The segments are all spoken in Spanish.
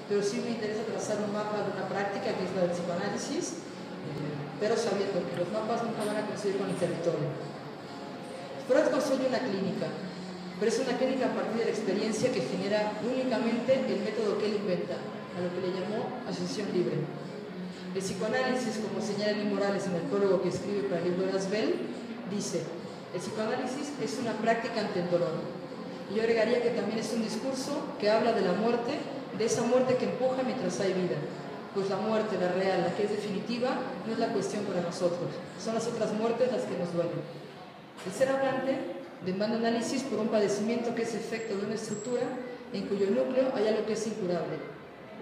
pero sí me interesa trazar un mapa de una práctica que es la del psicoanálisis, pero sabiendo que los mapas nunca van a coincidir con el territorio. Freud construye una clínica, pero es una clínica a partir de la experiencia que genera únicamente el método que él inventa, a lo que le llamó asociación libre. El psicoanálisis, como señala Lee Morales en el prólogo que escribe para el libro de Asbel, dice: el psicoanálisis es una práctica ante el dolor. Y yo agregaría que también es un discurso que habla de la muerte, de esa muerte que empuja mientras hay vida. Pues la muerte, la real, la que es definitiva, no es la cuestión para nosotros, son las otras muertes las que nos duelen. El ser hablante demanda análisis por un padecimiento que es efecto de una estructura en cuyo núcleo hay algo que es incurable.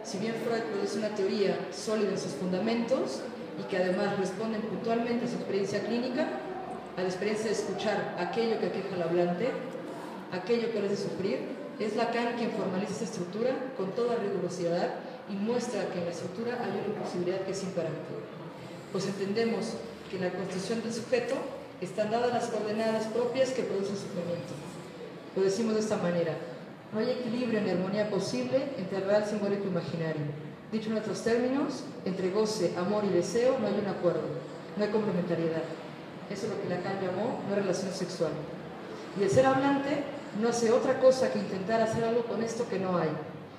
Si bien Freud produce una teoría sólida en sus fundamentos y que además responde puntualmente a su experiencia clínica, a la experiencia de escuchar aquello que aqueja al hablante, aquello que le hace sufrir, es Lacan quien formaliza esta estructura con toda rigurosidad y muestra que en la estructura hay una posibilidad que es imperante. Pues entendemos que en la constitución del sujeto están dadas las coordenadas propias que producen sufrimiento. Lo decimos de esta manera: no hay equilibrio ni armonía posible entre el real, simbólico e imaginario. Dicho en otros términos, entre goce, amor y deseo no hay un acuerdo, no hay complementariedad. Eso es lo que Lacan llamó no relación sexual. Y el ser hablante no hace otra cosa que intentar hacer algo con esto que no hay,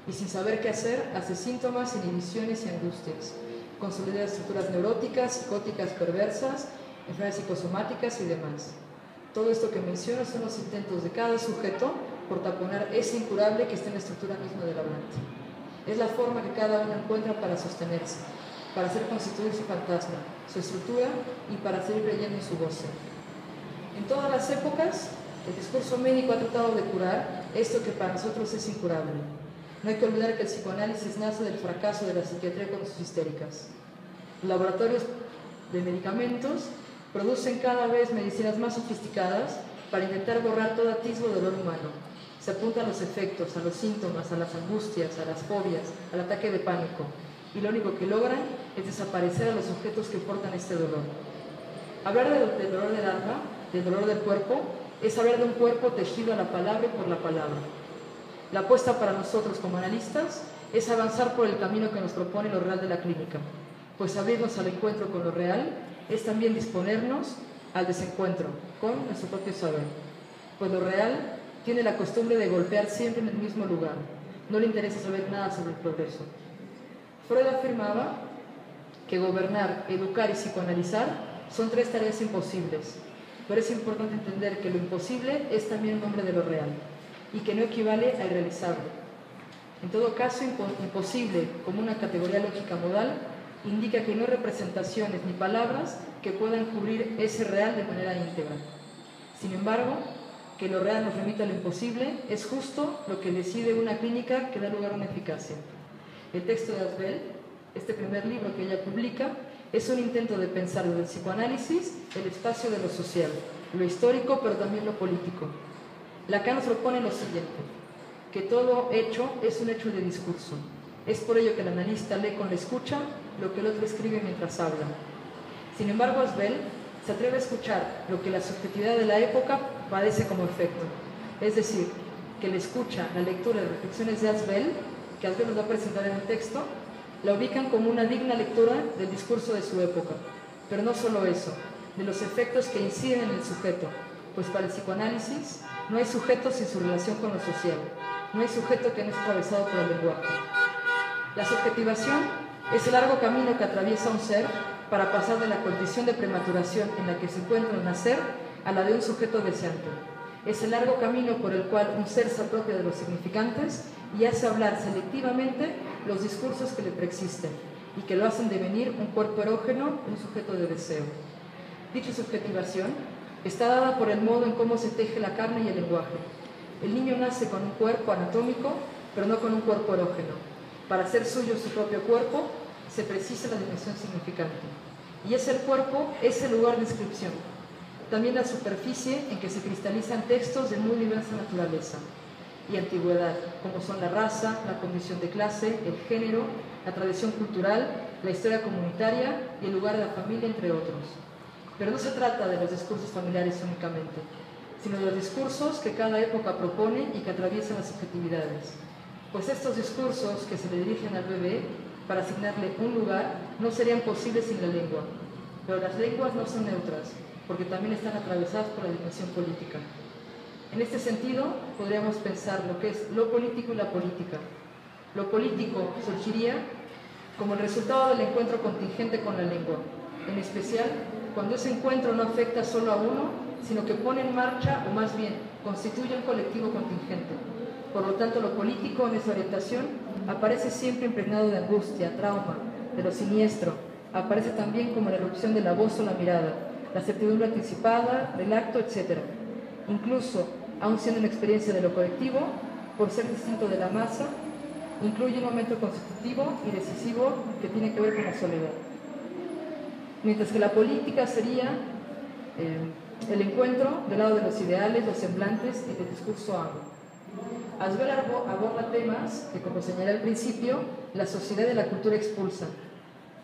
y sin saber qué hacer, hace síntomas, inhibiciones y angustias, consolida estructuras neuróticas, psicóticas, perversas, enfermedades psicosomáticas y demás. Todo esto que menciono son los intentos de cada sujeto por taponar ese incurable que está en la estructura misma del hablante. Es la forma que cada uno encuentra para sostenerse, para hacer constituir su fantasma, su estructura y para seguir creyendo en su goce. En todas las épocas, el discurso médico ha tratado de curar esto que para nosotros es incurable. No hay que olvidar que el psicoanálisis nace del fracaso de la psiquiatría con sus histéricas. Los laboratorios de medicamentos producen cada vez medicinas más sofisticadas para intentar borrar todo atisbo de dolor humano. Se apunta a los efectos, a los síntomas, a las angustias, a las fobias, al ataque de pánico. Y lo único que logran es desaparecer a los sujetos que portan este dolor. Hablar del dolor del alma, del dolor del cuerpo, es hablar de un cuerpo tejido a la palabra y por la palabra. La apuesta para nosotros como analistas es avanzar por el camino que nos propone lo real de la clínica, pues abrirnos al encuentro con lo real es también disponernos al desencuentro con nuestro propio saber, pues lo real tiene la costumbre de golpear siempre en el mismo lugar, no le interesa saber nada sobre el progreso. Freud afirmaba que gobernar, educar y psicoanalizar son tres tareas imposibles, pero es importante entender que lo imposible es también un nombre de lo real y que no equivale a irrealizable. En todo caso, imposible, como una categoría lógica modal, indica que no hay representaciones ni palabras que puedan cubrir ese real de manera íntegra. Sin embargo, que lo real nos remita a lo imposible es justo lo que decide una clínica que da lugar a una eficacia. El texto de Asbel, este primer libro que ella publica, es un intento de pensar desde el psicoanálisis el espacio de lo social, lo histórico, pero también lo político. Lacan nos propone lo siguiente: que todo hecho es un hecho de discurso. Es por ello que el analista lee con la escucha lo que el otro escribe mientras habla. Sin embargo, Asbel se atreve a escuchar lo que la subjetividad de la época padece como efecto. Es decir, que la escucha, la lectura y las reflexiones de Asbel, que Asbel nos va a presentar en el texto, la ubican como una digna lectura del discurso de su época. Pero no solo eso, de los efectos que inciden en el sujeto, pues para el psicoanálisis no hay sujeto sin su relación con lo social, no hay sujeto que no es atravesado por el lenguaje. La subjetivación es el largo camino que atraviesa un ser para pasar de la condición de prematuración en la que se encuentra al nacer a la de un sujeto deseante. Es el largo camino por el cual un ser se apropia de los significantes y hace hablar selectivamente los discursos que le preexisten y que lo hacen devenir un cuerpo erógeno, un sujeto de deseo. Dicha subjetivación está dada por el modo en cómo se teje la carne y el lenguaje. El niño nace con un cuerpo anatómico, pero no con un cuerpo erógeno. Para hacer suyo su propio cuerpo, se precisa la dimensión significante. Y es el cuerpo, es el lugar de inscripción. También la superficie en que se cristalizan textos de muy diversa naturaleza y antigüedad, como son la raza, la condición de clase, el género, la tradición cultural, la historia comunitaria y el lugar de la familia, entre otros. Pero no se trata de los discursos familiares únicamente, sino de los discursos que cada época propone y que atraviesan las subjetividades. pues estos discursos que se le dirigen al bebé para asignarle un lugar no serían posibles sin la lengua. Pero las lenguas no son neutras, porque también están atravesadas por la dimensión política. En este sentido, podríamos pensar lo que es lo político y la política. Lo político surgiría como el resultado del encuentro contingente con la lengua, en especial cuando ese encuentro no afecta solo a uno, sino que pone en marcha, o más bien, constituye un colectivo contingente. Por lo tanto, lo político en esa orientación aparece siempre impregnado de angustia, trauma, de lo siniestro. Aparece también como la erupción de la voz o la mirada, la certidumbre anticipada, del acto, etc. Incluso, aun siendo una experiencia de lo colectivo, por ser distinto de la masa, incluye un momento constitutivo y decisivo que tiene que ver con la soledad. Mientras que la política sería el encuentro del lado de los ideales, los semblantes y del discurso amo. Asbel aborda temas que, como señalé al principio, la sociedad y la cultura expulsan.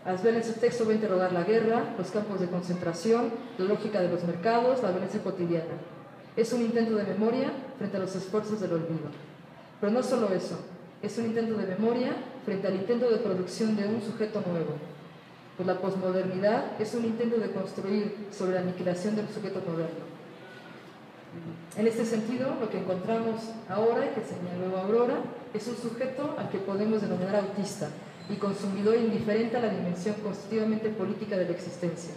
Asbel en su texto va a interrogar la guerra, los campos de concentración, la lógica de los mercados, la violencia cotidiana. Es un intento de memoria frente a los esfuerzos del olvido. Pero no solo eso, es un intento de memoria frente al intento de producción de un sujeto nuevo. Pues la posmodernidad es un intento de construir sobre la aniquilación del sujeto moderno. En este sentido, lo que encontramos ahora, y que señaló Aurora, es un sujeto al que podemos denominar autista y consumidor indiferente a la dimensión constitutivamente política de la existencia.